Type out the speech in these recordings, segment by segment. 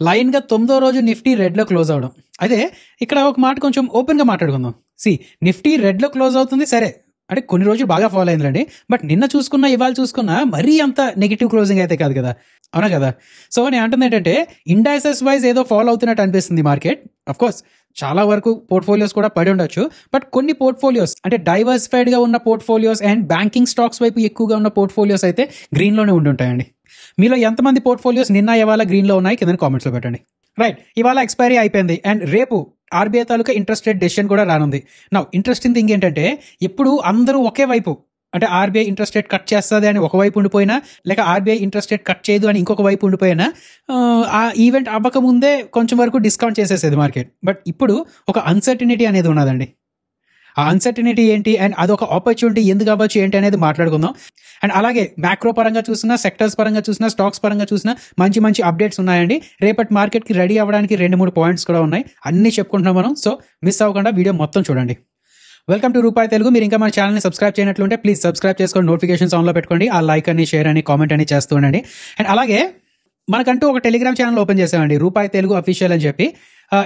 లైన్‌గా 9వ రోజు Nifty రెడ్‌లో close అవ్వడం. అయితే ఇక్కడ ఒక మాట కొంచెం ఓపెన్‌గా మాట్లాడుకుందాం. నిఫ్టీ రెడ్‌లో క్లోజ్ అవుతుంది సరే. అంటే కొన్ని రోజులు బాగా ఫాలో అయిందిలెండి. బట్ నిన్న చూసుకున్నా, ఇవాళ చూసుకున్నా మరీ అంత నెగెటివ్ క్లోజింగ్ అయితే కాదు కదా! అవునా కదా! సో, నేను అంటుందేంటంటే ఇండైసెస్ వైస్ ఏదో ఫాలో అవుతున్నట్టు అనిపిస్తుంది మార్కెట్. ఆఫ్‌కోర్స్ చాలా వరకు పోర్ట్‌ఫోలియోస్ కూడా పడి ఉండొచ్చు. బట్ కొన్ని పోర్ట్‌ఫోలియోస్ అంటే డైవర్సిఫైడ్‌గా ఉన్న పోర్ట్‌ఫోలియోస్ అండ్ బ్యాంకింగ్ స్టాక్స్ వైపు ఎక్కువగా ఉన్న పోర్ట్‌ఫోలియోస్ అయితే గ్రీన్‌లోనే ఉండుంటాయండి. మీలో ఎంతమంది పోర్ట్‌ఫోలియోస్ నిన్న, ఇవాళ గ్రీన్‌లో ఉన్నాయి కింద కామెంట్స్‌లో పెట్టండి. రైట్. ఇవాళ ఎక్స్‌పైరీ అయిపోయింది అండ్ రేపు ఆర్‌బీఐ తాలూకా ఇంట్రెస్ట్ రేట్ డెసిషన్ కూడా రానుంది. నౌ ఇంట్రెస్టింగ్ థింగ్ ఏంటంటే ఇప్పుడు అందరూ ఒకే వైపు అంటే ఆర్‌బీఐ ఇంట్రెస్ట్ రేట్ కట్ చేస్తది అని ఒకవైపు ఉండిపోయినా, లేక ఆర్‌బీఐ ఇంట్రెస్ట్ రేట్ కట్ చేయదు అని ఇంకొక వైపు ఉండిపోయినా ఆ ఈవెంట్ అవ్వకముందే కొంచెం వరకు డిస్కౌంట్ చేసేసేది మార్కెట్. బట్ ఇప్పుడు ఒక అన్సర్టనిటీ అనేది ఉన్నదండి. ఆ అన్సర్టనిటీ ఏంటి అండ్ అదొక ఆపర్చునిటీ ఎందుకు అవ్వచ్చు ఏంటి అనేది మాట్లాడుకుందాం. అండ్ అలాగే మ్యాక్రో పరంగా చూసినా, సెక్టర్స్ పరంగా చూసినా, స్టాక్స్ పరంగా చూసినా మంచి మంచి అప్డేట్స్ ఉన్నాయండి. రేపటి మార్కెట్కి రెడీ అవ్వడానికి 2-3 పాయింట్స్ కూడా ఉన్నాయి. అన్నీ చెప్పుకుంటున్నాం మనం. సో మిస్ అవ్వకుండా వీడియో మొత్తం చూడండి. వెల్కమ్ టు రూపాయి తెలుగు. మీరు ఇంకా మన ఛానల్ని సబ్స్క్రైబ్ చేయనట్లుంటే ప్లీజ్ సబ్స్క్రైబ్ చేసుకొని నోటిఫికేషన్స్ ఆన్లో పెట్టుకోండి. ఆ లైక్ అని, షేర్ అని, కామెంట్ అని చేస్తూ ఉండండి. అండ్ అలాగే మనకంటూ ఒక టెలిగ్రామ్ ఛానల్ ఓపెన్ చేసామండి, రూపాయి తెలుగు అఫీషియల్ అని చెప్పి.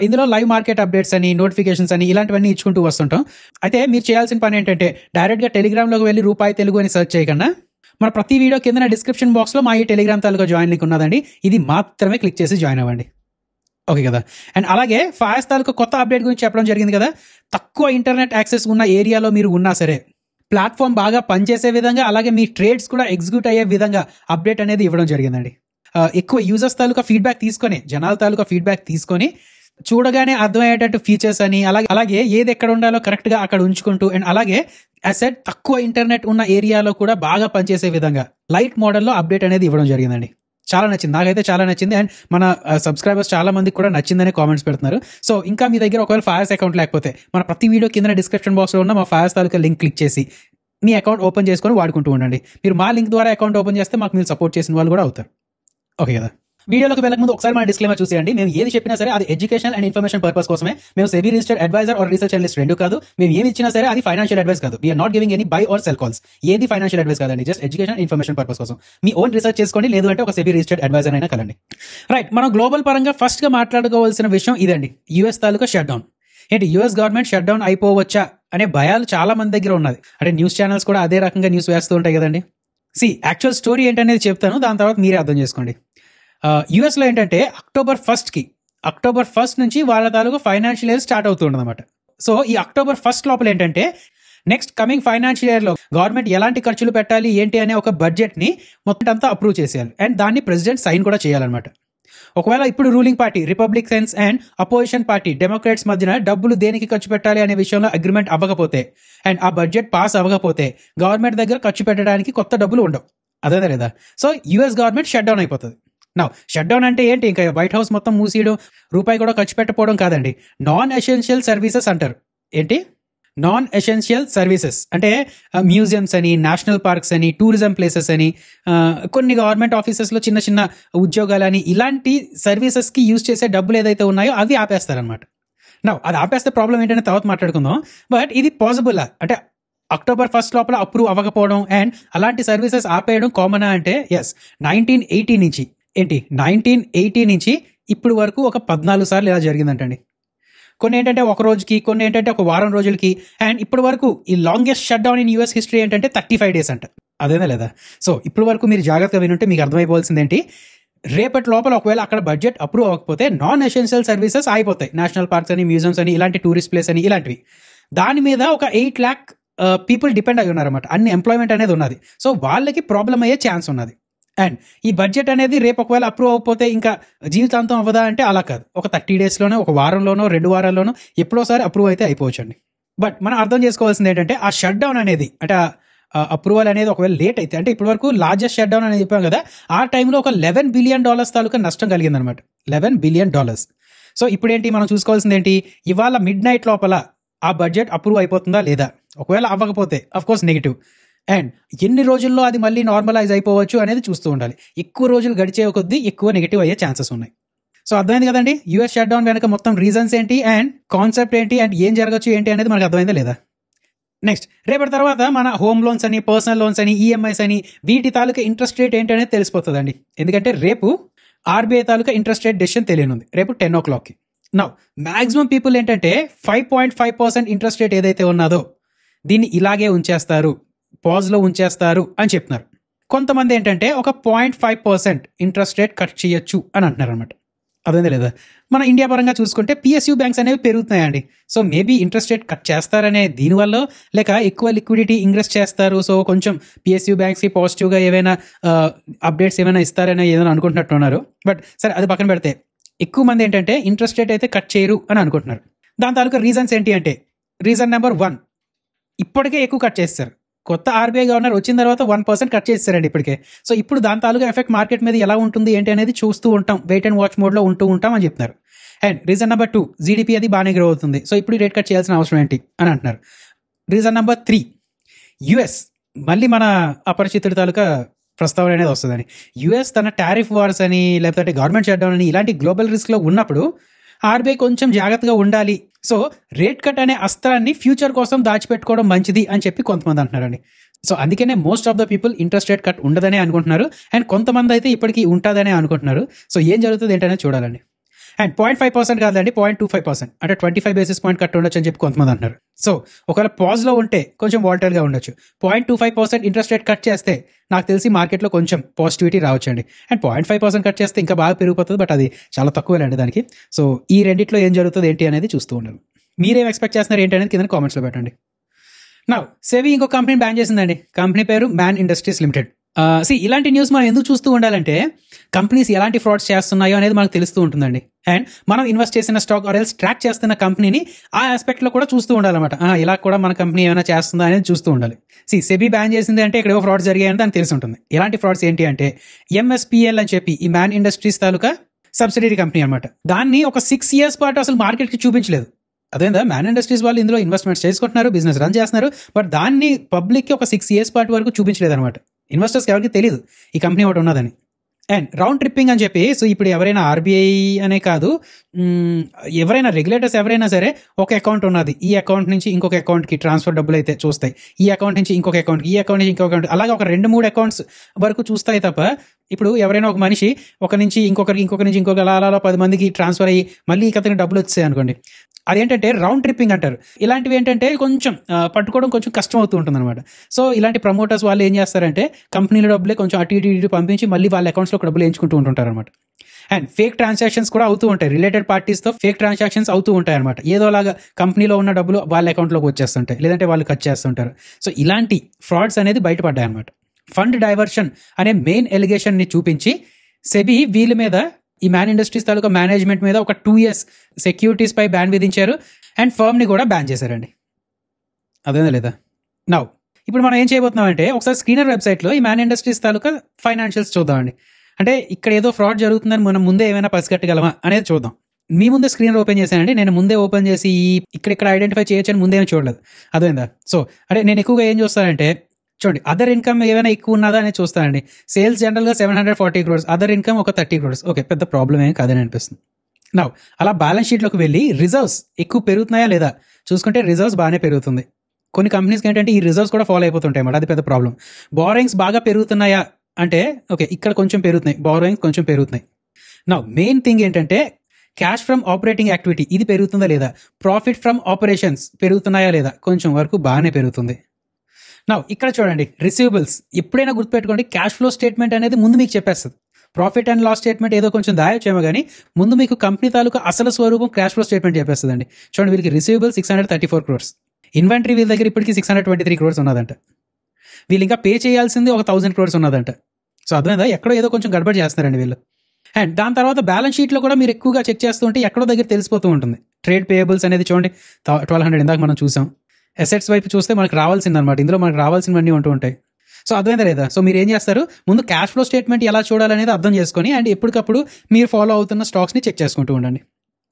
ఇందులో లైవ్ మార్కెట్ అప్డేట్స్ అని, నోటిఫికేషన్స్ అని ఇలాంటివన్నీ ఇచ్చుకుంటూ వస్తుంటాం. అయితే మీరు చేయాల్సిన పని ఏంటంటే డైరెక్ట్గా టెలిగ్రామ్లోకి వెళ్ళి రూపాయి తెలుగు అని సెర్చ్ చేయకుండా మన ప్రతి వీడియో కింద డిస్క్రిప్షన్ బాక్స్లో మా ఈ టెలిగ్రామ్ తాలూకా జాయిన్ లింక్ ఉన్నదండి. ఇది మాత్రమే క్లిక్ చేసి జాయిన్ అవ్వండి. ఓకే కదా. అండ్ అలాగే ఫాయస్ తాలూకా కొత్త అప్డేట్ గురించి చెప్పడం జరిగింది కదా. తక్కువ ఇంటర్నెట్ యాక్సెస్ ఉన్న ఏరియాలో మీరు ఉన్నా సరే ప్లాట్ఫామ్ బాగా పనిచేసే విధంగా, అలాగే మీ ట్రేడ్స్ కూడా ఎగ్జిక్యూట్ అయ్యే విధంగా అప్డేట్ అనేది ఇవ్వడం జరిగిందండి. ఎక్కువ యూజర్స్ తాలూకా ఫీడ్బ్యాక్ తీసుకొని, జనాల తాలూకా ఫీడ్బ్యాక్ తీసుకొని చూడగానే అర్థమయ్యేటట్టు ఫీచర్స్ అని, అలాగే ఏది ఎక్కడ ఉండాలో కరెక్ట్గా అక్కడ ఉంచుకుంటూ, అండ్ అలాగే అసెట్ తక్కువ ఇంటర్నెట్ ఉన్న ఏరియాలో కూడా బాగా పనిచేసే విధంగా లైట్ మోడల్లో అప్డేట్ అనేది ఇవ్వడం జరిగిందండి. చాలా నచ్చింది, నాకైతే చాలా నచ్చింది. అండ్ మన సబ్స్క్రైబర్స్ చాలా మందికి కూడా నచ్చిందనే కామెంట్స్ పెడుతున్నారు. సో ఇంకా మీ దగ్గర ఒకవేళ ఫాయస్ అకౌంట్ లేకపోతే మన ప్రతి వీడియో కింద డిస్క్రిప్షన్ బాక్స్లో ఉన్న మా ఫాయస్ తాలూకా లింక్ క్లిక్ చేసి మీ అకౌంట్ ఓపెన్ చేసుకొని వాడుకుంటూ ఉండండి. మీరు మా లింక్ ద్వారా అకౌంట్ ఓపెన్ చేస్తే మాకు మీరు సపోర్ట్ చేసిన వాళ్ళు కూడా అవుతారు. ఓకే కదా. వీడియోలోకి వెళ్ళక ముందు ఒకసారి మన డిస్క్లైమర్ చూసేయండి. మేము ఏది చెప్పినా సరే అది ఎడ్యుకేషన్ అండ్ ఇన్ఫర్మేషన్ పర్పస్ కోసమే. మేము SEBI registered advisor or research analyst రెండు కాదు. మేము ఏమి ఇచ్చినా సరే అది ఫైనాన్షియల్ అడ్వైస్ కాదు. We're not giving any buy or sell calls. ఏది ఫైనాన్షియల్ అడ్వైస్ కాదండి, జస్ట్ ఎడ్యుకేషన్ ఇన్ఫర్మేషన్ పర్పస్ కోసం. మీ ఓన్ రీసెర్చ్ చేసుకోండి, లేదు అంటే ఒక సెబీ రిజిస్టర్డ్ అడ్వైజర్ అయినా కలండి. రైట్. మనం గ్లోబల్ పరంగా ఫస్ట్ గా మాట్లాడుకోవాల్సిన విషయం ఇదండి, యూఎస్ తాలూకా షట్ డౌన్. ఏంటి యూఎస్ గవర్నమెంట్ షట్ డౌన్ అయిపోవచ్చా అనే భయాలు చాలా మంది దగ్గర ఉన్నది. అంటే న్యూస్ ఛానల్స్ కూడా అదే రకంగా న్యూస్ వేస్తూ ఉంటాయి కదండి. యాక్చువల్ స్టోరీ ఏంటనేది చెప్తాను, దాని తర్వాత మీరే అర్థం చేసుకోండి. యూఎస్లో ఏంటంటే అక్టోబర్ 1 నుంచి వాళ్ళ తాలూకు ఫైనాన్షియల్ ఇయర్ స్టార్ట్ అవుతుండదు అనమాట. సో ఈ అక్టోబర్ 1 లోపల ఏంటంటే నెక్స్ట్ కమింగ్ ఫైనాన్షియల్ ఇయర్లో గవర్నమెంట్ ఎలాంటి ఖర్చులు పెట్టాలి ఏంటి అనే ఒక బడ్జెట్ని మొత్తం అంతా అప్రూవ్ చేసేయాలి. అండ్ దాన్ని ప్రెసిడెంట్ సైన్ కూడా చేయాలన్నమాట. ఒకవేళ ఇప్పుడు ruling party Republicans and opposition party Democrats మధ్యన డబ్బులు దేనికి ఖర్చు పెట్టాలి అనే విషయంలో అగ్రిమెంట్ అవ్వకపోతే అండ్ ఆ బడ్జెట్ పాస్ అవ్వకపోతే గవర్నమెంట్ దగ్గర ఖర్చు పెట్టడానికి కొత్త డబ్బులు ఉండవు. అదే లేదా. So US government shut down అయిపోతుంది. నా షట్ డౌన్ అంటే ఏంటి, ఇంకా వైట్ హౌస్ మొత్తం మూసేయడం, రూపాయి కూడా ఖర్చు పెట్టకపోవడం కాదండి. నాన్ ఎసెన్షియల్ సర్వీసెస్ అంటారు. ఏంటి నాన్ ఎసెన్షియల్ సర్వీసెస్ అంటే మ్యూజియంస్ అని, నేషనల్ పార్క్స్ అని, టూరిజం ప్లేసెస్ అని, కొన్ని గవర్నమెంట్ ఆఫీసెస్లో చిన్న చిన్న ఉద్యోగాలని, ఇలాంటి సర్వీసెస్కి యూజ్ చేసే డబ్బులు ఏదైతే ఉన్నాయో అవి ఆపేస్తారనమాట. నా అది ఆపేస్తే ప్రాబ్లం ఏంటనే తర్వాత మాట్లాడుకుందాం. బట్ ఇది పాసిబుల్ అంటే అక్టోబర్ 1 లోపల అప్రూవ్ అవ్వకపోవడం అండ్ అలాంటి సర్వీసెస్ ఆపేయడం కామనా అంటే ఎస్. 1980 నుంచి ఇప్పుడు వరకు ఒక 14 సార్లు ఇలా జరిగిందంటండి. కొన్ని ఏంటంటే ఒక రోజుకి, కొన్ని ఏంటంటే ఒక వారం రోజులకి, అండ్ ఇప్పటి వరకు ఈ longest shut down in US history ఏంటంటే 35 డేస్ అంట. అదేనా లేదా. సో ఇప్పుడు వరకు మీరు జాగ్రత్తగా వినుంటే మీకు అర్థమైపోవాల్సింది ఏంటి, రేపటి లోపల ఒకవేళ అక్కడ బడ్జెట్ అప్రూవ్ అవ్వకపోతే నాన్ ఎసెన్షియల్ సర్వీసెస్ అయిపోతాయి. నేషనల్ పార్క్స్ అని, మ్యూజియంస్ అని, ఇలాంటి టూరిస్ట్ ప్లేస్ అని, ఇలాంటివి. దాని మీద ఒక 8 lakh పీపుల్ డిపెండ్ అయి ఉన్నారన్నమాట. అన్ని ఎంప్లాయ్మెంట్ అనేది ఉన్నది. సో వాళ్ళకి ప్రాబ్లం అయ్యే ఛాన్స్ ఉన్నది. అండ్ ఈ బడ్జెట్ అనేది రేపు ఒకవేళ అప్రూవ్ అవ్వకపోతే ఇంకా జీవితాంతం అవ్వదా అంటే అలా కాదు. ఒక 30 డేస్లోనో, ఒక వారంలోనో, 2 వారాల్లోనో ఎప్పుడోసారి అప్రూవ్ అయితే అయిపోవచ్చండి. బట్ మనం అర్థం చేసుకోవాల్సింది ఏంటంటే ఆ షట్ డౌన్ అనేది అంటే అప్రూవల్ అనేది ఒకవేళ లేట్ అయితే, అంటే ఇప్పటి వరకు లార్జెస్ట్ షట్ డౌన్ అని చెప్పాం కదా, ఆ టైంలో ఒక $11 billion తాలూకా నష్టం కలిగిందనమాట. $11 billion. సో ఇప్పుడు ఏంటి మనం చూసుకోవాల్సింది ఏంటి, ఇవాళ మిడ్ నైట్ లోపల ఆ బడ్జెట్ అప్రూవ్ అయిపోతుందా లేదా. ఒకవేళ అవ్వకపోతే అఫ్కోర్స్ నెగిటివ్. అండ్ ఎన్ని రోజుల్లో అది మళ్ళీ నార్మలైజ్ అయిపోవచ్చు అనేది చూస్తూ ఉండాలి. ఎక్కువ రోజులు గడిచే కొద్దీ ఎక్కువ నెగిటివ్ అయ్యే ఛాన్సెస్ ఉన్నాయి. సో అర్థమైంది కదండి యూఎస్ షట్ డౌన్ వెనక మొత్తం రీజన్స్ ఏంటి అండ్ కాన్సెప్ట్ ఏంటి అండ్ ఏం జరగచ్చు ఏంటి అనేది మనకు అర్థమైందా లేదా. నెక్స్ట్ రేపటి తర్వాత మన హోమ్ లోన్స్ అని, పర్సనల్ లోన్స్ అని, ఈఎంఐస్ అని, వీటి తాలూకా ఇంట్రెస్ట్ రేట్ ఏంటి అనేది తెలిసిపోతుందండి. ఎందుకంటే రేపు ఆర్బీఐ తాలూకా ఇంట్రెస్ట్ రేట్ డెసిషన్ తెలియనుంది రేపు 10 o'clockకి. నౌ మ్యాక్సిమం పీపుల్ ఏంటంటే 5.5% ఇంట్రెస్ట్ రేట్ ఏదైతే ఉన్నదో దీన్ని ఇలాగే ఉంచేస్తారు, పాజ్లో ఉంచేస్తారు అని చెప్తున్నారు. కొంతమంది ఏంటంటే ఒక 0.5% ఇంట్రెస్ట్ రేట్ కట్ చేయొచ్చు అని అంటున్నారు అనమాట. అదేంది లేదా, మన ఇండియా పరంగా చూసుకుంటే పిఎస్యూ బ్యాంక్స్ అనేవి పెరుగుతున్నాయండి. So maybe interest rate cut చేస్తారనే దీనివల్ల, లేక ఎక్కువ లిక్విడిటీ ఇంగ్రెస్ట్ చేస్తారు, సో కొంచెం పిఎస్యూ బ్యాంక్స్కి పాజిటివ్గా ఏవైనా అప్డేట్స్ ఏమైనా ఇస్తారనే ఏదైనా అనుకుంటున్నట్టున్నారు. బట్ సరే అది పక్కన పెడితే ఎక్కువ మంది ఏంటంటే ఇంట్రెస్ట్ రేట్ అయితే కట్ చేయరు అని అనుకుంటున్నారు. దాని తాలూకా రీజన్స్ ఏంటి అంటే, రీజన్ నెంబర్ 1, ఇప్పటికే ఎక్కువ కట్ చేస్తారు. కొత్త ఆర్బీఐ గవర్నర్ వచ్చిన తర్వాత 1% కట్ చేస్తారండి ఇప్పటికే. సో ఇప్పుడు దాని తాలూకా ఎఫెక్ట్ మార్కెట్ మీద ఎలా ఉంటుంది ఏంటి అనేది చూస్తూ ఉంటాం, వెయిట్ అండ్ వాచ్ మోడ్లో ఉంటూ ఉంటాం అని చెప్తున్నారు. అండ్ రీజన్ నెంబర్ 2, జీడిపి అది బాగానే గ్రో అవుతుంది, సో ఇప్పుడు రేట్ కట్ చేయాల్సిన అవసరం ఏంటి అని అంటున్నారు. రీజన్ నెంబర్ 3, యుఎస్ మళ్ళీ మన అపరిచితుడి తాలూకా ప్రస్తావన అనేది వస్తుందని. యుఎస్ తన టారిఫ్ వార్స్ అని, లేకపోతే గవర్నమెంట్ షట్డౌన్ అని ఇలాంటి గ్లోబల్ రిస్క్లో ఉన్నప్పుడు ఆర్బీఐ కొంచెం జాగ్రత్తగా ఉండాలి, సో రేట్ కట్ అనే అస్త్రాన్ని ఫ్యూచర్ కోసం దాచిపెట్టుకోవడం మంచిది అని చెప్పి కొంతమంది అంటున్నారండి. సో అందుకనే most of the people interest rate cut ఉండదనే అనుకుంటున్నారు, అండ్ కొంతమంది అయితే ఇప్పటికీ ఉంటుందనే అనుకుంటున్నారు. సో ఏం జరుగుతుంది ఏంటనేది చూడాలండి. అండ్ 0.5% కాదండి, 0.25%, అంటే 25 basis point కట్ ఉండొచ్చు అని చెప్పి కొంతమంది అంటున్నారు. సో ఒకవేళ పాజ్లో ఉంటే కొంచెం వాలటైల్గా ఉండొచ్చు. 0.25% ఇంట్రెస్ట్ రేట్ కట్ చేస్తే నాకు తెలిసి మార్కెట్లో కొంచెం పాజిటివిటీ రావచ్చండి. అండ్ 0.5% కట్ చేస్తే ఇంకా బాగా పెరిగిపోతుంది, బట్ అది చాలా తక్కువేనండి దానికి. సో ఈ రెండిట్లో ఏం జరుగుతుంది ఏంటి అనేది చూస్తూ ఉండాలి. మీరేం ఎక్స్పెక్ట్ చేస్తున్నారు ఏంటి అనేది కింద కామెంట్స్లో పెట్టండి. నౌ సెబీ ఇంకో కంపెనీ బ్యాన్ చేసిందండి. కంపెనీ పేరు మ్యాన్ ఇండస్ట్రీస్ లిమిటెడ్. ఇలాంటి న్యూస్ మనం ఎందుకు చూస్తూ ఉండాలంటే, కంపెనీస్ ఎలాంటి ఫ్రాడ్స్ చేస్తున్నాయో అనేది మనకు తెలుస్తూ ఉంటుందండి. అండ్ మనం ఇన్వెస్ట్ చేసిన స్టాక్ ఆర్ ఎల్స్ ట్రాక్ చేస్తున్న కంపెనీని ఆ ఆస్పెక్ట్లో కూడా చూస్తూ ఉండాలన్నమాట. ఇలా కూడా మన కంపెనీ ఏమైనా చేస్తుందా అనేది చూస్తూ ఉండాలి. సెబీ బ్యాన్ చేసింది అంటే ఇక్కడ ఏవో ఫ్రాడ్స్ జరిగాయని దానికి తెలిసి ఉంటుంది. ఎలాంటి ఫ్రాడ్స్ ఏంటి అంటే, ఎంఎస్పిఎల్ అని చెప్పి ఈ మ్యాన్ ఇండస్ట్రీస్ తాలూకా సబ్సిడరీ కంపెనీ అనమాట. దాన్ని ఒక 6 years పాటు అసలు మార్కెట్కి చూపించలేదు. అదేందా, మ్యాన్ ఇండస్ట్రీస్ వాళ్ళు ఇందులో ఇన్వెస్ట్మెంట్స్ చేసుకుంటున్నారు, బిజినెస్ రన్ చేస్తున్నారు, బట్ దాన్ని పబ్లిక్కి ఒక 6 years పాటు వరకు చూపించలేదు అనమాట. ఇన్వెస్టర్స్కి ఎవరికి తెలియదు ఈ కంపెనీ ఒకటి ఉన్నదని. అండ్ రౌండ్ ట్రిప్పింగ్ అని చెప్పి, సో ఇప్పుడు ఎవరైనా ఆర్బీఐ అనే కాదు, ఎవరైనా రెగ్యులేటర్స్ ఎవరైనా సరే ఒక అకౌంట్ ఉన్నది, ఈ అకౌంట్ నుంచి ఇంకొక అకౌంట్కి ట్రాన్స్ఫర్ డబ్బులు అయితే చూస్తాయి, ఈ అకౌంట్ నుంచి ఇంకొక అకౌంట్, ఈ అకౌంట్ నుంచి ఇంకొక అకౌంట్, అలాగే ఒక 2-3 అకౌంట్స్ వరకు చూస్తాయి తప్ప, ఇప్పుడు ఎవరైనా ఒక మనిషి ఒక నుంచి ఇంకొకరికి, ఇంకొక నుంచి ఇంకొక అలా 10 మందికి ట్రాన్స్ఫర్ అయ్యి మళ్ళీ ఈ కథకి డబ్బులు వచ్చాయి అనుకోండి, అదేంటంటే రౌండ్ ట్రిప్పింగ్ అంటారు. ఇలాంటివి ఏంటంటే కొంచెం పట్టుకోవడం కొంచెం కష్టం అవుతూ ఉంటుంది అనమాట. సో ఇలాంటి ప్రమోటర్స్ వాళ్ళు ఏం చేస్తారంటే, కంపెనీల డబ్బులే కొంచెం అటు ఇటు పంపించి మళ్ళీ వాళ్ళ అకౌంట్స్లో డబ్బులు ఎంచుకుంటూ ఉంటుంటారు అనమాట. అండ్ ఫేక్ ట్రాన్సాక్షన్స్ కూడా అవుతూ ఉంటాయి, రిలేటెడ్ పార్టీస్తో ఫేక్ ట్రాన్సాక్షన్స్ అవుతూ ఉంటాయి అనమాట. ఏదోలాగా కంపెనీలో ఉన్న డబ్బులు వాళ్ళ అకౌంట్లోకి వచ్చేస్తుంటాయి, లేదంటే వాళ్ళు కట్ చేస్తుంటారు. సో ఇలాంటి ఫ్రాడ్స్ అనేది బయటపడ్డాయి అనమాట. ఫండ్ డైవర్షన్ అనే మెయిన్ ఎలిగేషన్ని చూపించి సెబీ వీళ్ళ మీద, ఈ మ్యాన్ ఇండస్ట్రీస్ తాలూకా మేనేజ్మెంట్ మీద ఒక 2 years సెక్యూరిటీస్ పై బ్యాన్ విధించారు, అండ్ ఫర్మ్ని కూడా బ్యాన్ చేశారండి. అదేనా లేదా. నౌ ఇప్పుడు మనం ఏం చేయబోతున్నామంటే, ఒకసారి స్క్రీనర్ వెబ్సైట్లో ఈ మ్యాన్ ఇండస్ట్రీస్ తాలూకా ఫైనాన్షియల్స్ చూద్దామండి. అంటే ఇక్కడ ఏదో ఫ్రాడ్ జరుగుతుందని మనం ముందే ఏమైనా పసిగట్టగలమా అనేది చూద్దాం. మీ ముందే స్క్రీనర్ ఓపెన్ చేశానండి, నేను ముందే ఓపెన్ చేసి ఇక్కడ ఐడెంటిఫై చేయొచ్చు అని ముందే ఏమి చూడలేదు. అదేందా. సో అంటే నేను ఎక్కువగా ఏం చూస్తానంటే, చూడండి అదర్ ఇన్కమ్ ఏమైనా ఎక్కువ ఉన్నదా అనేది చూస్తానండి. సేల్స్ జనరల్గా 740 crores, అదర్ ఇన్కమ్ ఒక 30 crores. ఓకే, పెద్ద ప్రాబ్లం ఏం కాదని అనిపిస్తుంది. నౌ అలా బ్యాలెన్స్ షీట్లోకి వెళ్ళి రిజర్వ్స్ ఎక్కువ పెరుగుతున్నాయా లేదా చూసుకుంటే రిజర్వ్స్ బాగానే పెరుగుతుంది. కొన్ని కంపెనీస్కి ఏంటంటే ఈ రిజర్వ్స్ కూడా ఫాలో అయిపోతుంటాయి అన్నమాట, అది పెద్ద ప్రాబ్లం. బారోయింగ్స్ బాగా పెరుగుతున్నాయా అంటే, ఓకే ఇక్కడ కొంచెం పెరుగుతున్నాయి, బారోయింగ్స్ కొంచెం పెరుగుతున్నాయి. నౌ మెయిన్ థింగ్ ఏంటంటే, క్యాష్ ఫ్రమ్ ఆపరేటింగ్ యాక్టివిటీ ఇది పెరుగుతుందా లేదా, ప్రాఫిట్ ఫ్రమ్ ఆపరేషన్స్ పెరుగుతున్నాయా లేదా, కొంచెం వరకు బాగానే పెరుగుతుంది. నౌ ఇక్కడ చూడండి రిసీవబుల్స్, ఎప్పుడైనా గుర్తుపెట్టుకోండి, క్యాష్ ఫ్లో స్టేట్మెంట్ అనేది ముందు మీకు చెప్పేస్తుంది. ప్రాఫిట్ అండ్ లాస్ స్టేట్మెంట్ ఏదో కొంచెం దాయొచ్చేమో కానీ ముందు మీకు కంపెనీ తాలూకా అసలు స్వరూపం క్యాష్ ఫ్లో స్టేట్మెంట్ చెప్పేస్తుందండి. చూడండి వీళ్ళకి రిసీవబుల్ 634 crores, ఇన్వెంటరీ వీళ్ళ దగ్గర ఇప్పటికీ 623 crores ఉన్నదంట, వీళ్ళు ఇంకా పే చేయాల్సింది ఒక 1000 crores ఉన్నదంట. సో అర్థమైందా, ఎక్కడో ఏదో కొంచెం గడబడి చేస్తారండి వీళ్ళు. అండ్ దాని తర్వాత బ్యాలెన్స్ షీట్లో కూడా మీరు ఎక్కువగా చెక్ చేస్తూ ఉంటే ఎక్కడో దగ్గర తెలిసిపోతూ ఉంటుంది. ట్రేడ్ పేయబుల్స్ అనేది చూడండి 1200 ఇందాక మనం చూసాం. అసెట్స్ వైపు చూస్తే మనకు రావాల్సింది అనమాట, ఇందులో మనకు రావాల్సినవన్నీ ఉంటూ ఉంటాయి. సో అర్థమైందా లేదా. సో మీరు ఏం చేస్తారు, ముందు క్యాష్ ఫ్లో స్టేట్మెంట్ ఎలా చూడాలనేది అర్థం చేసుకొని, అండ్ ఎప్పటికప్పుడు మీరు ఫాలో అవుతున్న స్టాక్స్ని చెక్ చేసుకుంటూ ఉండండి.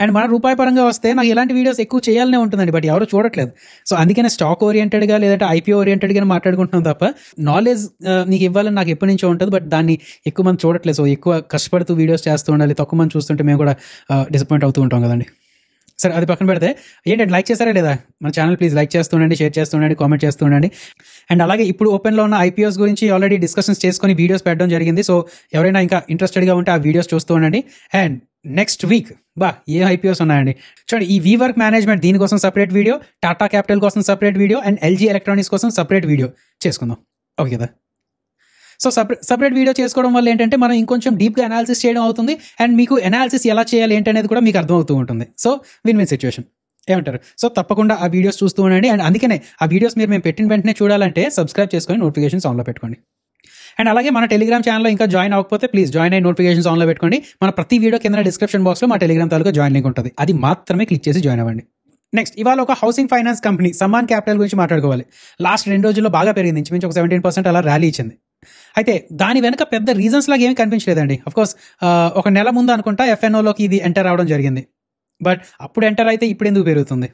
అండ్ మన రూపాయి పరంగా వస్తే నాకు ఇలాంటి వీడియోస్ ఎక్కువ చేయాలనే ఉంటుందండి, బట్ ఎవరు చూడట్లేదు. సో అందుకనే స్టాక్ ఓరియంటెడ్గా లేదంటే ఐపీఓ ఓరియంటెడ్గా మాట్లాడుకుంటున్నాం తప్ప, నాలెడ్జ్ నీకు ఇవ్వాలని నాకు ఎప్పటి నుంచో ఉంటుంది, బట్ దాన్ని ఎక్కువ మంది చూడట్లేదు. సో ఎక్కువ కష్టపడుతూ వీడియోస్ చేస్తూ ఉండాలి, తక్కువ మంది చూస్తుంటే మేము కూడా డిసప్పాయింట్ అవుతూ ఉంటాం కదండి. సరే అది పక్కన పెడితే ఏంటంటే లైక్ చేస్తారా లేదా మన ఛానల్? ప్లీజ్ లైక్ చేస్తుండండి, షేర్ చేస్తుండండి, కామెంట్ చేస్తుండండి. అండ్ అలాగే ఇప్పుడు ఓపెన్లో ఉన్న IPOs గురించి ఆల్రెడీ డిస్కషన్స్ చేసుకొని వీడియోస్ పెట్టడం జరిగింది. సో ఎవరైనా ఇంకా ఇంట్రెస్టెడ్గా ఉంటే ఆ వీడియోస్ చూస్తూ ఉండండి. And next week A IPOs ఉన్నాయండి చూడండి. ఈ వీవర్క్ మేనేజ్మెంట్ దీనికోసం సపరేట్ వీడియో, టాటా క్యాపిటల్ కోసం separate video, and LG electronics కోసం సపరేట్ వీడియో చేసుకుందాం. ఓకే కదా? సో సపరేట్ వీడియో చేసుకోవడం వల్ల ఏంటంటే మనం ఇంకొంచెం డీప్గా అనాలిసిస్ చేయడం అవుతుంది. అండ్ మీకు అనాలిసిస్ ఎలా చేయాలి ఏంటనేది కూడా మీకు అర్థమవుతూ ఉంటుంది. సో విన్ విన్ సిచ్యువేషన్ ఏమంటారు? సో తప్పకుండా ఆ వీడియోస్ చూస్తూ ఉండండి. అండ్ అందుకనే ఆ వీడియోస్ మేము పెట్టిన వెంటనే చూడాలంటే సబ్స్క్రైబ్ చేసుకొని నోటిఫికేషన్స్ ఆన్లో పెట్టుకోండి. అండ్ అలాగే మన టెలిగ్రామ్ ఛానల్లో ఇంకా జాయిన్ అవ్వకపోతే ప్లీజ్ జాయిన్ అయ్యి నోటిఫికేషన్స్ ఆన్లో పెట్టుకోండి. మన ప్రతి వీడియో కింద డిస్క్రిప్షన్ బాక్స్లో మా టెలిగ్రామ్ తాలూకా జాయిన్ లింక్ ఉంటుంది. అది మాత్రమే క్లిక్ చేసి జాయిన్ అవ్వండి. నెక్స్ట్ ఇవాళ ఒక housing finance company Samman capital గురించి మాట్లాడుకోవాలి. లాస్ట్ 2 రోజుల్లో బాగా పెరిగింది, ఇంచుమించు ఒక 17% అలా ర్యాలీ ఇచ్చింది. అయితే దాని వెనక పెద్ద రీజన్స్ లాగా ఏమీ కనిపించలేదండి. అఫ్కోర్స్ ఒక నెల ముందు అనుకుంటా FNOలోకి ఇది ఎంటర్ అవడం జరిగింది. బట్ అప్పుడు ఎంటర్ అయితే ఇప్పుడు ఎందుకు పెరుగుతుంది?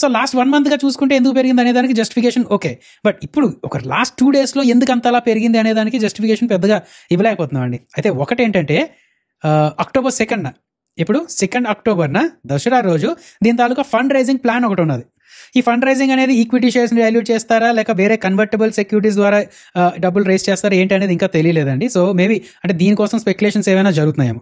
సో లాస్ట్ 1 monthగా చూసుకుంటే ఎందుకు పెరిగింది అనే దానికి జస్టిఫికేషన్ ఓకే. బట్ ఇప్పుడు ఒక లాస్ట్ 2 daysలో ఎందుకు అంతలా పెరిగింది అనే దానికి జస్టిఫికేషన్ పెద్దగా ఇవ్వలేకపోతున్నామండి. అయితే ఒకటేంటంటే October 2nd ఇప్పుడు 2 Octoberన దసరా రోజు దీని తాలూకా ఫండ్ రైజింగ్ ప్లాన్ ఒకటి ఉన్నది. ఈ ఫండ్ రైజింగ్ అనేది ఈక్విటీ షేర్స్ని వాల్యూట్ చేస్తారా లేక వేరే కన్వర్టబుల్ సెక్యూరిటీస్ ద్వారా డబ్బులు రేస్ చేస్తారా ఏంటి అనేది ఇంకా తెలియలేదండి. సో మేబీ అంటే దీనికోసం స్పెక్యులేషన్స్ ఏమైనా జరుగుతున్నాయేమో.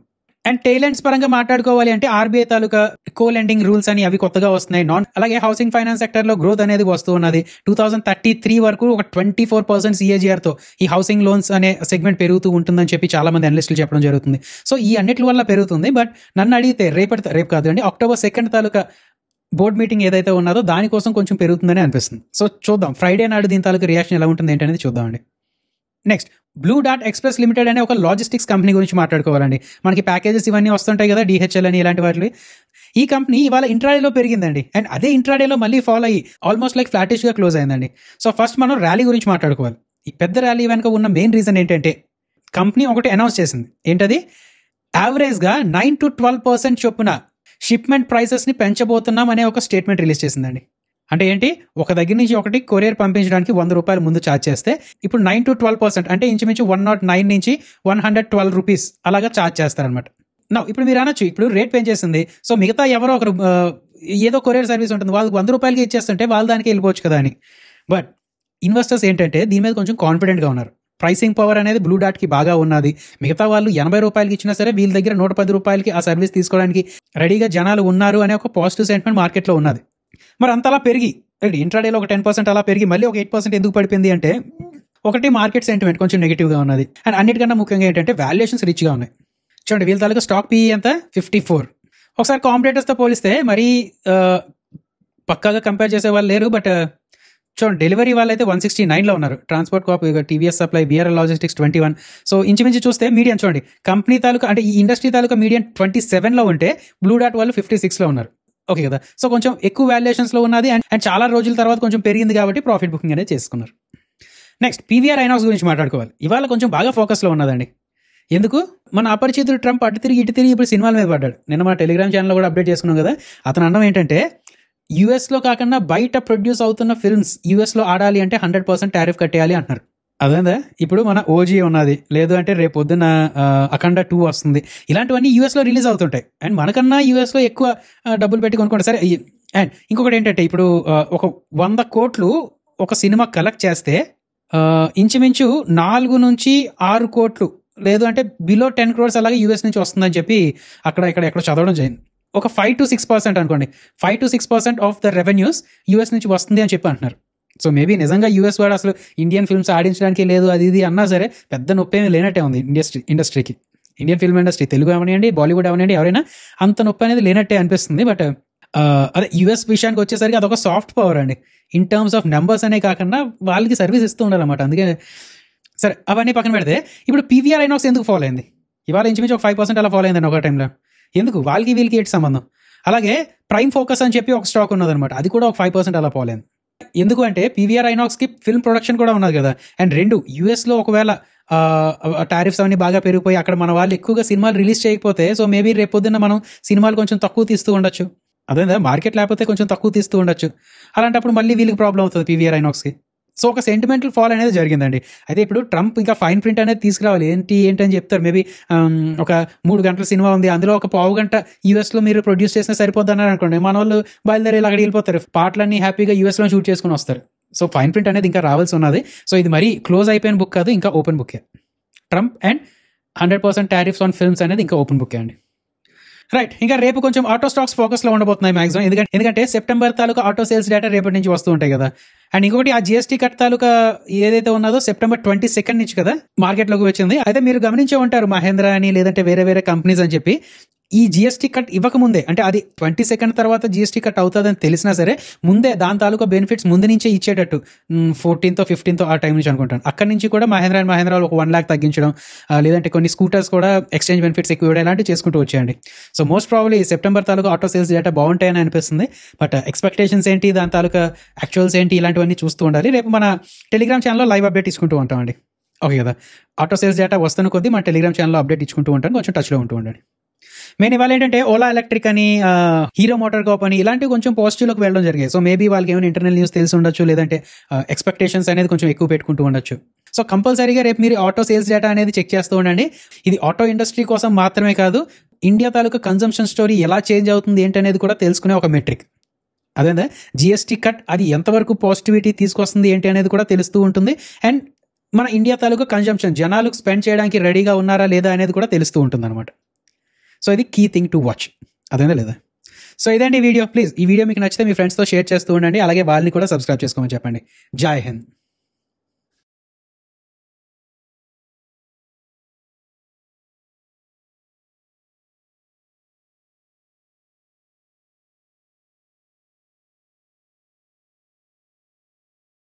అండ్ టైలెంట్స్ పరంగా మాట్లాడుకోవాలి అంటే RBI తాలూకా కో లెండింగ్ రూల్స్ అని అవి కొత్తగా వస్తున్నాయి. అలాగే హౌసింగ్ ఫైనాన్స్ సెక్టర్లో గ్రోత్ అనేది వస్తూ ఉన్నది. 2033 వరకు ఒక 24% CAGRతో ఈ హౌసింగ్ లోన్స్ అనే సెగ్మెంట్ పెరుగుతూ ఉంటుందని చెప్పి చాలా మంది అనలిస్టులు చెప్పడం జరుగుతుంది. సో ఈ అన్నిటి వల్ల పెరుగుతుంది. బట్ నన్ను అడిగితే రేపు కాదు అండి, October 2nd తాలూకా బోర్డ్ మీటింగ్ ఏదైతే ఉన్నదో దానికోసం కొంచెం పెరుగుతుందని అనిపిస్తుంది. సో చూద్దాం ఫ్రైడే నాడు దీని తాలూకా రియాక్షన్ ఎలా ఉంటుంది ఏంటనేది చూద్దామండి. Next blue dart express limited అనే ఒక లాజిస్టిక్స్ కంపెనీ గురించి మాట్లాడుకోవాలండి. మనకి ప్యాకేజెస్ ఇవన్నీ వస్తుంటాయి కదా, DHL అని ఇలాంటి వాటి. ఈ కంపెనీ ఇవాళ ఇంట్రాడేలో పెరిగిందండి. అండ్ అదే ఇంట్రాడేలో మళ్ళీ ఫాలో అయ్యి ఆల్మోస్ట్ లైక్ ఫ్లాటిష్గా క్లోజ్ అయిందండి. సో ఫస్ట్ మనం ర్యాలీ గురించి మాట్లాడుకోవాలి. ఈ పెద్ద ర్యాలీ వెనుక ఉన్న మెయిన్ రీజన్ ఏంటంటే కంపెనీ ఒకటి అనౌన్స్ చేసింది. ఏంటది? యావరేజ్గా 9 to 12% చొప్పున షిప్మెంట్ ప్రైసెస్ని పెంచబోతున్నాం అనే ఒక స్టేట్మెంట్ రిలీజ్ చేసిందండి. అంటే ఏంటి? ఒక దగ్గర నుంచి ఒకటి కొరియర్ పంపించడానికి ₹100 ముందు ఛార్జ్ చేస్తే ఇప్పుడు 9 to 12% అంటే ఇంచుమించు 109 నుంచి 112 రూపీస్ అలాగా ఛార్జ్ చేస్తారనమాట. ఇప్పుడు మీరు అనొచ్చు, ఇప్పుడు రేట్ పెంచేసింది, సో మిగతా ఎవరో ఒకరు ఏదో కొరియర్ సర్వీస్ ఉంటుంది వాళ్ళకి ₹100 ఇచ్చేస్తుంటే వాళ్ళ దానికి వెళ్ళిపోవచ్చు కదా అని. బట్ ఇన్వెస్టర్స్ ఏంటంటే దీని మీద కొంచెం కాన్ఫిడెంట్గా ఉన్నారు. ప్రైసింగ్ పవర్ అనేది బ్లూ డాట్కి బాగా ఉన్నది. మిగతా వాళ్ళు ₹80 ఇచ్చినా సరే వీళ్ళ దగ్గర ₹110 ఆ సర్వీస్ తీసుకోవడానికి రెడీగా జనాలు ఉన్నారు అనే ఒక పాజిటివ్ సెంటిమెంట్ మార్కెట్లో ఉన్నది. మరి అంతలా పెరిగి ఇంట్రాడేలో ఒక 10% అలా పెరిగి మళ్ళీ ఒక 8% ఎందుకు పడిపోయింది అంటే ఒకటి మార్కెట్ సెంటిమెంట్ కొంచెం నెగిటివ్గా ఉన్నది. అండ్ అన్నిటికన్నా ముఖ్యంగా ఏంటంటే వాల్యుయేషన్స్ రిచ్గా ఉన్నాయి. చూడండి వీళ్ళ తాలూకా స్టాక్ PE ఎంత 54. ఒకసారి కాంపిటేటర్స్తో పోలిస్తే మరీ పక్కాగా కంపేర్ చేసే వాళ్ళు లేరు. బట్ చూడండి డెలివరీ వాళ్ళైతే 169లో ఉన్నారు. ట్రాన్స్పోర్ట్ కాప్, TVS సప్లై, VRL లాజిస్టిక్స్ 21. సో ఇంచుమించు చూస్తే మీడియం చూడండి కంపెనీ తాలూకా అంటే ఈ ఇండస్ట్రీ తాలూకా మీడియం 27లో ఉంటే బ్లూ డాట్ వాళ్ళు 56లో ఉన్నారు. ఓకే కదా? సో కొంచెం ఎక్కువ వాల్యుయేషన్స్లో ఉన్నది. అండ్ చాలా రోజుల తర్వాత కొంచెం పెరిగింది కాబట్టి ప్రాఫిట్ బుకింగ్ అనేది చేసుకున్నారు. నెక్స్ట్ PVR ఐనాక్స్ గురించి మాట్లాడుకోవాలి. ఇవాళ కొంచెం బాగా ఫోకస్లో ఉన్నదండి. ఎందుకు? మన అపరిచితుడు ట్రంప్ అటు తిరిగి ఇటు తిరిగి ఇప్పుడు సినిమాల మీద పడ్డాడు. నిన్న మన టెలిగ్రామ్ ఛానల్లో కూడా అప్డేట్ చేసుకున్నాం కదా. అతను అన్నం ఏంటంటే US కాకుండా బయట ప్రొడ్యూస్ అవుతున్న ఫిల్మ్స్ US ఆడాలి అంటే 100% టారిఫ్ కట్టేయాలి అంటున్నారు. అదేందా? ఇప్పుడు మన OG ఉన్నది, లేదు అంటే రేపు పొద్దున అఖండ 2 వస్తుంది. ఇలాంటివన్నీ US రిలీజ్ అవుతుంటాయి. అండ్ మనకన్నా US ఎక్కువ డబ్బులు పెట్టి కొనుక్కోండి సరే. అండ్ ఇంకొకటి ఏంటంటే ఇప్పుడు ఒక 100 కోట్లు ఒక సినిమా కలెక్ట్ చేస్తే ఇంచుమించు 4 నుంచి 6 కోట్లు లేదు అంటే బిలో 10 crores అలాగే US నుంచి వస్తుందని చెప్పి ఎక్కడ చదవడం జరిగింది. ఒక 5 to 6% అనుకోండి, 5 to 6% of the revenues US నుంచి వస్తుంది అని చెప్పి అంటున్నారు. సో మేబీ నిజంగా US వాడు అసలు ఇండియన్ ఫిల్మ్స్ ఆడించడానికి లేదు అది ఇది అన్నా సరే పెద్ద నొప్పి ఏమీ లేనట్టే ఉంది ఇండస్ట్రీకి. ఇండియన్ ఫిల్మ్ ఇండస్ట్రీ, తెలుగు అవనివ్వండి, బాలీవుడ్ అవనివ్వండి, ఎవరైనా అంత నొప్పి అనేది లేనట్టే అనిపిస్తుంది. బట్ అదే US విషయానికి వచ్చేసరికి అదొక సాఫ్ట్ పవర్ అండి. ఇన్ టర్మ్స్ ఆఫ్ నెంబర్స్ అనే కాకుండా వాళ్ళకి సర్వీస్ ఇస్తూ ఉండాలన్నమాట. అందుకే సరే అవన్నీ పక్కన పెడితే ఇప్పుడు PVR ఐనాక్స్ ఎందుకు ఫాలో అయింది? ఇవాళ ఇంచుమించు ఒక 5% అలా ఫాలో అయిందండి ఒక టైంలో. ఎందుకు? వాళ్ళకి వీళ్ళకి ఏంటి సంబంధం? అలాగే ప్రైమ్ ఫోకస్ అని చెప్పి ఒక స్టాక్ ఉన్నదనమాట, అది కూడా ఒక 5% అలా ఫాలో అయింది. ఎందుకు అంటే PVR ఐనాక్స్కి ఫిల్మ్ ప్రొడక్షన్ కూడా ఉన్నది కదా. అండ్ రెండు US ఒకవేళ టారిఫ్స్ అవన్నీ బాగా పెరిగిపోయి అక్కడ మన వాళ్ళు ఎక్కువగా సినిమాలు రిలీజ్ చేయకపోతే సో మేబీ రేపొద్దున్న మనం సినిమాలు కొంచెం తక్కువ తీస్తూ ఉండొచ్చు. అదే మార్కెట్ లేకపోతే కొంచెం తక్కువ తీస్తూ ఉండొచ్చు. అలాంటప్పుడు మళ్ళీ వీళ్ళకి ప్రాబ్లం అవుతుంది PVR ఐనాక్స్కి. సో ఒక సెంటిమెంటల్ ఫాల్ అనేది జరిగిందండి. అయితే ఇప్పుడు ట్రంప్ ఇంకా ఫైన్ ప్రింట్ అనేది తీసుకురావాలి. ఏంటి అని చెప్తారు. మేబీ ఒక 3 గంటల సినిమా ఉంది, అందులో ఒక పావు గంట యూఎస్లో మీరు ప్రొడ్యూస్ చేసినా సరిపోద్ది అన్నారు అనుకోండి, మన వాళ్ళు బయలుదేరి అక్కడికి వెళ్ళిపోతారు, పాటలన్నీ హ్యాపీగా యూఎస్లో షూట్ చేసుకుని వస్తారు. సో ఫైన్ ప్రింట్ అనేది ఇంకా రావాల్సి ఉన్నది. సో ఇది మరీ క్లోజ్ అయిపోయిన బుక్ కాదు, ఇంకా ఓపెన్ బుక్కే. Trump and 100% tariffs on films అనేది ఇంకా ఓపెన్ బుక్కే అండి. రైట్, ఇంకా రేపు కొంచెం ఆటో స్టాక్స్ ఫోకస్లో ఉండబోతున్నాయి మ్యాక్సిమం. ఎందుకంటే సెప్టెంబర్ తాలూకా ఆటో సేల్స్ డేటా రేపటి నుంచి వస్తూ ఉంటాయి కదా. అండ్ ఇంకొకటి ఆ జిఎస్టీ కట్ తాలూకా ఏదైతే ఉన్నదో సెప్టెంబర్ 22 నుంచి కదా మార్కెట్లోకి వచ్చింది. అయితే మీరు గమనించే ఉంటారు మహేంద్ర అని లేదంటే వేరే వేరే కంపెనీస్ అని చెప్పి ఈ జిఎస్టీ కట్ ఇవ్వకముందే, అంటే అది 22 తర్వాత జిఎస్టీ కట్ అవుతుందని తెలిసినా సరే ముందే దాని తాలూకా బెనిఫిట్స్ ముందు నుంచే ఇచ్చేటట్టు 14th 15th ఆ టైం నుంచి అనుకుంటాను. అక్కడి నుంచి కూడా మహేంద్ర అండ్ మహేంద్ర ఒక 1 lakh తగ్గించడం, లేదంటే కొన్ని స్కూటర్స్ కూడా ఎక్స్చేంజ్ బెనిఫిట్స్ ఎక్కువ ఇవ్వడం ఇలాంటివి చేసుకుంటూ వచ్చేయండి. సో మోస్ట్ ప్రాబబ్లీ సెప్టెంబర్ తాలూకా ఆటో సేల్స్ డేటా బాగుంటాయని అనిపిస్తుంది. బట్ ఎక్స్పెక్టేషన్స్ ఏంటి, దాని తాలూకా యాక్చువల్స్ ఏంటి, ఇలాంటివన్నీ చూస్తూ ఉండాలి. రేపు మన టెలిగ్రామ్ ఛానల్లో లైవ్ అప్డేట్ ఇచ్చుకుంటూ ఉంటామండి. ఓకే కదా, ఆటో సేల్స్ డేటా వస్తున్న కొద్దీ మన టెలిగ్రామ్ ఛానల్లో అప్డేట్ ఇచ్చుకుంటూ ఉంటాను, కొంచెం టచ్లో ఉంటూ ఉండండి. మెయిన్ ఇవాళ ఏంటంటే ఓలా ఎలక్ట్రిక్ అని, హీరో మోటార్ కాప్ అని ఇలాంటివి కొంచెం పాజిటివ్లోకి వెళ్ళడం జరిగాయి. సో మేబీ వాళ్ళకి ఏమైనా ఇంటర్నల్ న్యూస్ తెలిసి ఉండొచ్చు, లేదంటే ఎక్స్పెక్టేషన్స్ అనేది కొంచెం ఎక్కువ పెట్టుకుంటూ ఉండొచ్చు. సో కంపల్సరీగా రేపు మీరు ఆటో సేల్స్ డేటా అనేది చెక్ చేస్తూ ఉండండి. ఇది ఆటో ఇండస్ట్రీ కోసం మాత్రమే కాదు, ఇండియా తాలూకా కన్జంప్షన్ స్టోరీ ఎలా చేంజ్ అవుతుంది ఏంటనేది కూడా తెలుసుకునే ఒక మెట్రిక్. అదే జిఎస్టీ కట్ అది ఎంతవరకు పాజిటివిటీ తీసుకొస్తుంది ఏంటి అనేది కూడా తెలుస్తూ ఉంటుంది. అండ్ మన ఇండియా తాలూకా కన్జంప్షన్, జనాలు స్పెండ్ చేయడానికి రెడీగా ఉన్నారా లేదా అనేది కూడా తెలుస్తూ ఉంటుంది అనమాట. సో ఇది కీ థింగ్ టు వాచ్, అదేనా లేదా? సో ఇదండి వీడియో. ప్లీజ్ ఈ వీడియో మీకు నచ్చితే మీ ఫ్రెండ్స్తో షేర్ చేస్తూ ఉండండి, అలాగే వాళ్ళని కూడా సబ్స్క్రైబ్ చేసుకోమని చెప్పండి. జై హింద్.